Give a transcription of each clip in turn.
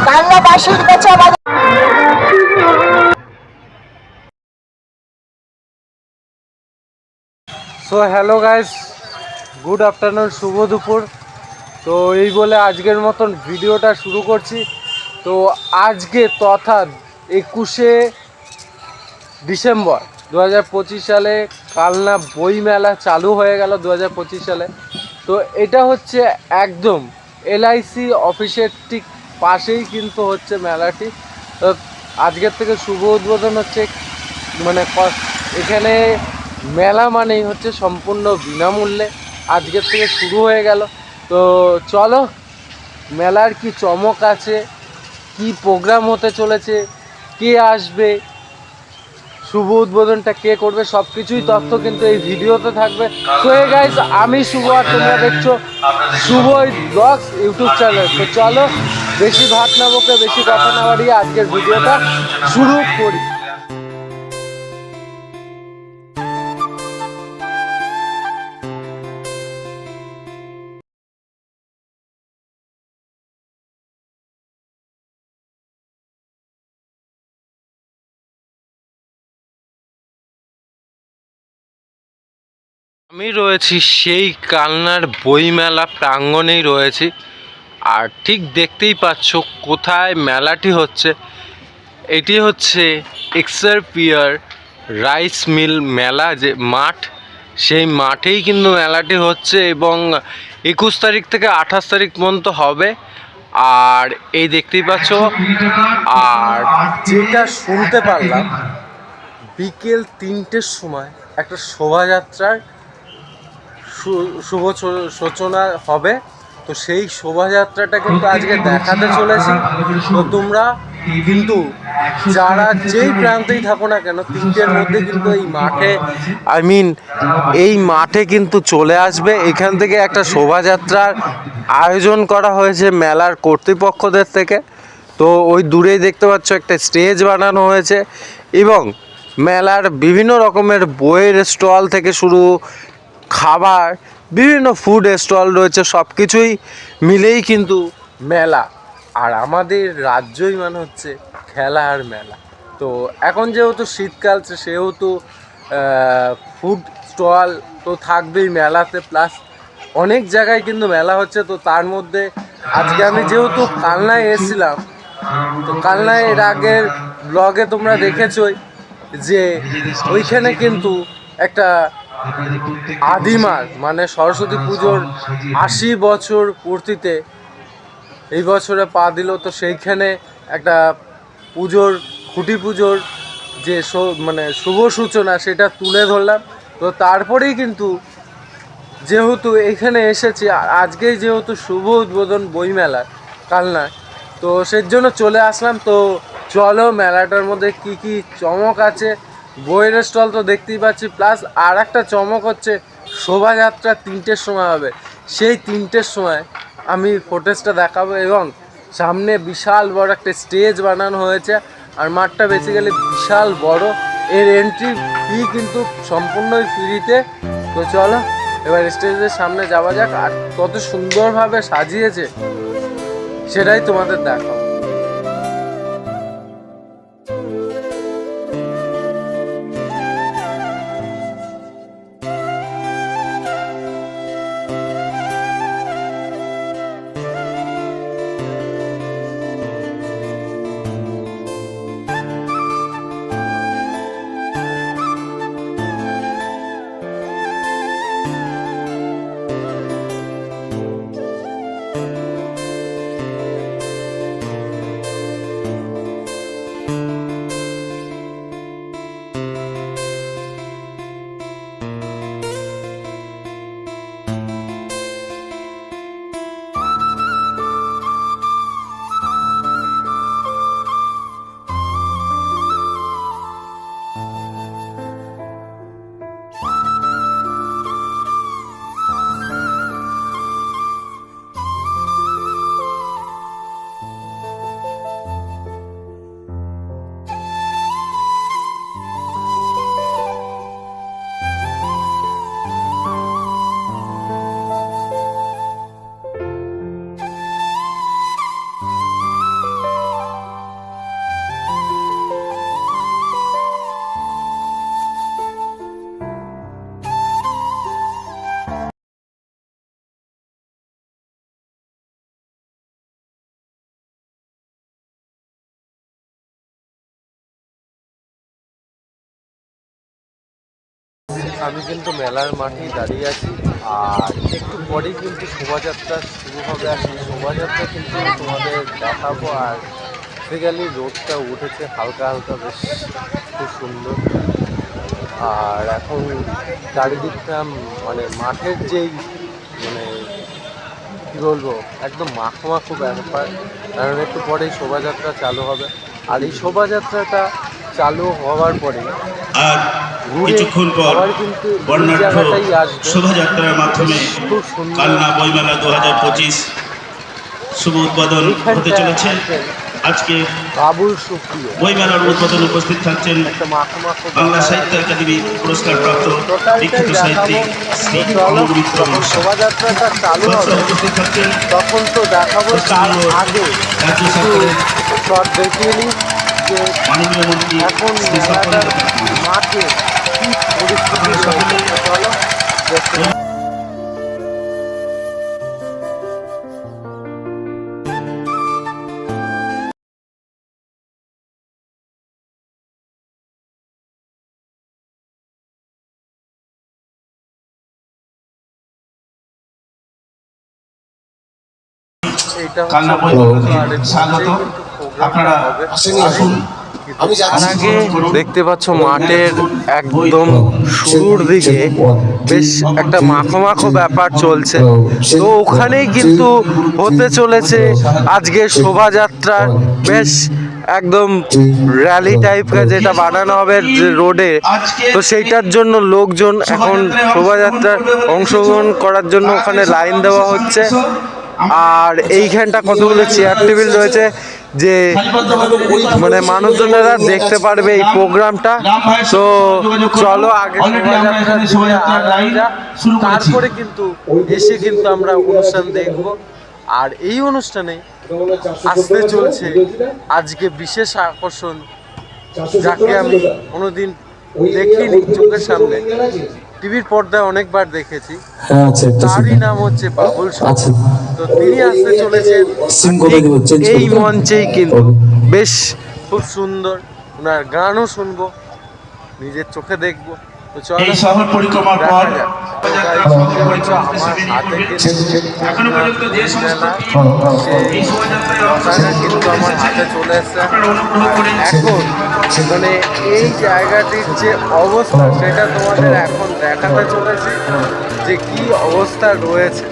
কালনাবাসীর কাছে আমাদের so hello guys, good afternoon, শুভ দুপুর। তো এই বলে আজকের মতন ভিডিওটা শুরু করছি। তো আজকে তথা 21শে ডিসেম্বর 2025 সালে কালনা বই মেলা চালু হয়ে গেল 2025 সালে। তো এটা হচ্ছে একদম এলআইসি অফিসের ঠিক পাশেই কিন্তু হচ্ছে মেলাটি। তো আজকের থেকে শুভ উদ্বোধন হচ্ছে। মানে এখানে মেলা মানেই হচ্ছে সম্পূর্ণ বিনামূল্যে। আজকের থেকে শুরু হয়ে গেল। তো চলো, মেলার কি চমক আছে, কি প্রোগ্রাম হতে চলেছে, কে আসবে, শুভ উদ্বোধনটা কে করবে, সব কিছুই তথ্য কিন্তু এই ভিডিওতে থাকবে। তো এই গাইস, আমি শুভ আর তোমরা দেখছো শুভ ব্লগস ইউটিউব চ্যানেল। তো চলো, বেশি ভাত না বকে, বেশি কথা না বাড়িয়ে আজকের ভিডিওটা শুরু করি। আমি রয়েছি সেই কালনার বইমেলা প্রাঙ্গণেই রয়েছি। আর ঠিক দেখতেই পাচ্ছ কোথায় মেলাটি হচ্ছে। এটি হচ্ছে এক্সারপিয়ার রাইস মিল মেলা যে মাঠ, সেই মাঠেই কিন্তু মেলাটি হচ্ছে এবং 21 তারিখ থেকে 28 তারিখ পর্যন্ত হবে। আর এই দেখতেই পাচ্ছ। আর যেটা শুনতে পারলাম, বিকেল 3টের সময় একটা শোভাযাত্রার শুভ সূচনা হবে। তো সেই শোভাযাত্রাটা কিন্তু আজকে দেখাতে চলেছি। তো তোমরা কিন্তু যারা যেই প্রান্তেই থাকো না কেন, 3টের মধ্যে কিন্তু এই মাঠে এই মাঠে কিন্তু চলে আসবে। এখান থেকে একটা শোভাযাত্রার আয়োজন করা হয়েছে মেলার কর্তৃপক্ষদের থেকে। তো ওই দূরেই দেখতে পাচ্ছ একটা স্টেজ বানানো হয়েছে এবং মেলার বিভিন্ন রকমের বইয়ের স্টল থেকে শুরু খাবার, বিভিন্ন ফুড স্টল রয়েছে। সব কিছুই মিলেই কিন্তু মেলা। আর আমাদের রাজ্যই মানে হচ্ছে খেলার মেলা। তো এখন যেহেতু শীতকাল, সেহেতু ফুড স্টল তো থাকবেই মেলাতে, প্লাস অনেক জায়গায় কিন্তু মেলা হচ্ছে। তো তার মধ্যে আজকে আমি যেহেতু কালনায় এসেছিলাম, তো কালনায় এর আগের ব্লগে তোমরা দেখেছই যে ওইখানে কিন্তু একটা আদিমার মানে সরস্বতী পুজোর 80 বছর পূর্তিতে এই বছরে পা দিল। তো সেইখানে একটা পুজোর, খুঁটি পুজোর যে মানে শুভ সূচনা, সেটা তুলে ধরলাম। তো তারপরেই কিন্তু যেহেতু এখানে এসেছি, আজকেই যেহেতু শুভ উদ্বোধন বইমেলার কালনায়, তো সেই জন্য চলে আসলাম। তো চলো, মেলাটার মধ্যে কি কি চমক আছে। বইয়ের স্টল তো দেখতেই পাচ্ছি, প্লাস আর একটা চমক হচ্ছে শোভাযাত্রা 3টের সময় হবে। সেই 3টের সময় আমি ফুটেজটা দেখাবো এবং সামনে বিশাল বড় একটা স্টেজ বানানো হয়েছে। আর মাঠটা বেসিক্যালি বিশাল বড়। এর এন্ট্রি ফি কিন্তু সম্পূর্ণই ফ্রিতে। তো চলো এবার স্টেজের সামনে যাওয়া যাক। আর কত সুন্দরভাবে সাজিয়েছে সেটাই তোমাদের দেখাবো। আমি কিন্তু মেলার মাঠেই দাঁড়িয়ে আছি, আর একটু পরেই কিন্তু শোভাযাত্রা শুরু হবে। আর সেই শোভাযাত্রা কিন্তু তোমাদের দেখাবো। আর বেসিক্যালি রোদটা উঠেছে হালকা হালকা, বেশ খুব সুন্দর। আর এখন চারিদিকটা মানে মাঠের যেই মানে কী বলবো, একদম মাখো মাখো ব্যাপার, কারণ একটু পরেই শোভাযাত্রা চালু হবে। আর এই শোভাযাত্রাটা চালু হওয়ার পরে আর কিছুক্ষণ পর বর্ণাঢ্য শোভাযাত্রার মাধ্যমে কালনা বইমেলা 2025 শুভ উদ্বোধন হতে চলেছে। আজকে বাবুল সুপ্রিয় বইমেলার উদ্বোধন উপস্থিত থাকছেন বাংলা সাহিত্য একাডেমি পুরস্কার প্রাপ্ত বিখ্যাত সাহিত্যিক শ্রী অমর মিত্র মহাশয়। শোভাযাত্রাটা চালু হবে উপস্থিত থাকছেন তখন তো দেখাবো, তার আগে রাজ্য সরকারের শর্ট দেখিয়ে নিই যে মাননীয় মন্ত্রী এখন শ্রী মেলাটার স্বপন মাঠে কি পরিস্থিতি রয়েছে। চলো দেখতে। কালনা বইমেলাতে স্বাগত। আপনারা আসুন। তার আগে দেখতে পাচ্ছ মাঠের একদম শুরুর দিকে বেশ একটা মাখো মাখো ব্যাপার চলছে। তো ওখানেই কিন্তু হতে চলেছে আজকে শোভাযাত্রার বেশ একদম র্যালি টাইপের যেটা বানানো হবে যে রোডে। তো সেইটার জন্য লোকজন এখন শোভাযাত্রার অংশগ্রহণ করার জন্য ওখানে লাইন দেওয়া হচ্ছে। আর এইখানটা কতগুলো চেয়ার টেবিল রয়েছে যে মানে মানুষজনেরা দেখতে পারবে এই প্রোগ্রামটা। তো চলো আগে তারপরে কিন্তু এসে কিন্তু আমরা অনুষ্ঠান দেখব। আর এই অনুষ্ঠানে আসতে চলছে আজকে বিশেষ আকর্ষণ, যাকে আমি কোনোদিন দেখিনি চোখের সামনে, টিভির পর্দায় অনেকবার দেখেছি। তারই নাম হচ্ছে বাবুল সুপ্রিয়। তো তিনি আসতে চলেছেন এই মঞ্চেই, কিন্তু বেশ খুব সুন্দর। ওনার গানও শুনবো, নিজের চোখে দেখবো। তো চলো এই শহর পরিক্রমার পর এখনো পর্যন্ত যে সমস্ত কিন্তু আমার হাতে চলে এসছে। এখন মানে এই জায়গাটির যে অবস্থা সেটা তোমাদের এখন দেখাতে চলেছি যে কি অবস্থা রয়েছে।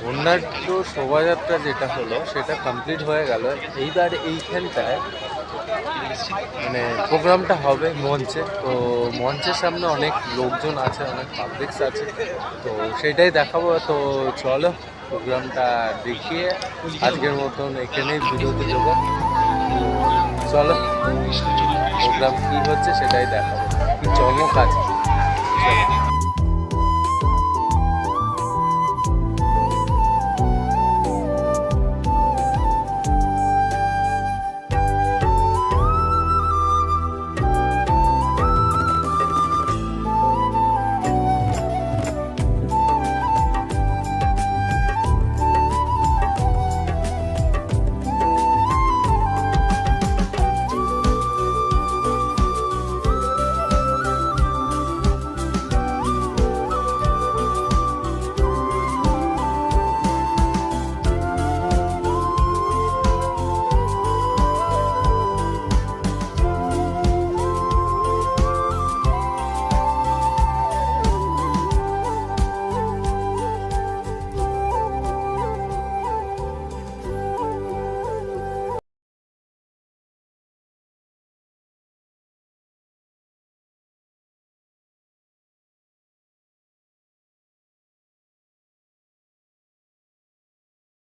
বর্ণাঢ্য শোভাযাত্রা যেটা হলো সেটা কমপ্লিট হয়ে গেল। এইবার এইখানটায় মানে প্রোগ্রামটা হবে মঞ্চে, তো মঞ্চের সামনে অনেক লোকজন আছে, অনেক পাবলিকস আছে, তো সেটাই দেখাবো। তো চলো প্রোগ্রামটা দেখিয়ে আজকের মতন এখানেই বিরতি দেবো। চলো প্রোগ্রাম কী হচ্ছে সেটাই দেখাবো, কি চমক আছে। চলো।